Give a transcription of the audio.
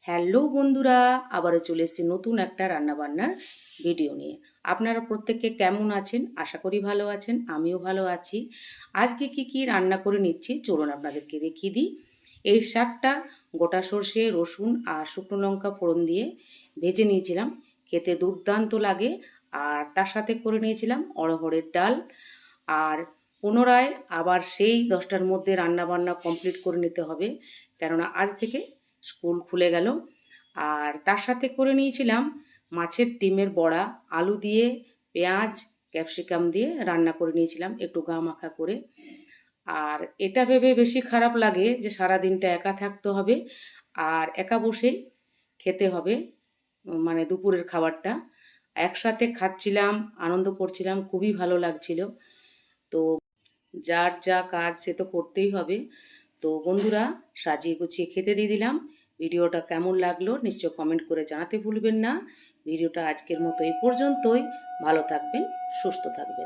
Hello বন্ধুরা, আবারও চলে এসেছি নতুন একটা রান্নাবান্নার ভিডিও নিয়ে। আপনারা প্রত্যেকে কেমন আছেন? আশা করি ভালো আছেন, আমিও ভালো আছি। আজকে কি রান্না করে নিচ্ছি চলুন আপনাদেরকে দেখিয়ে দিই। এই শাকটা গোটা সর্ষে, রসুন আর শুকনো লঙ্কা ফোড়ন দিয়ে ভেজে নিয়েছিলাম, খেতে দুর্দান্ত লাগে। আর তার সাথে করে নিয়েছিলাম অড়হরের ডাল। আর পুনরায় আবার সেই 10টার মধ্যে রান্নাবান্না কমপ্লিট করে নিতে হবে, কেননা আজ থেকে স্কুল খুলে গেল। আর তার সাথে করে নিয়েছিলাম মাছের ডিমের বড়া, আলু দিয়ে পেঁয়াজ ক্যাপসিকাম দিয়ে রান্না করে নিয়েছিলাম একটু গা মাখা করে। আর এটা ভেবে বেশি খারাপ লাগে যে সারা দিনটা একা থাকতে হবে আর একা বসেই খেতে হবে, মানে দুপুরের খাবারটা একসাথে খাচ্ছিলাম, আনন্দ করছিলাম, খুবই ভালো লাগছিল। তো যার যা কাজ সে তো করতেই হবে। তো বন্ধুরা, সাজিয়ে গুছিয়ে খেতে দিয়ে দিলাম। ভিডিওটা কেমন লাগলো নিশ্চয় কমেন্ট করে জানাতে ভুলবেন না। ভিডিওটা আজকের মতো এই পর্যন্তই। ভালো থাকবেন, সুস্থ থাকবেন।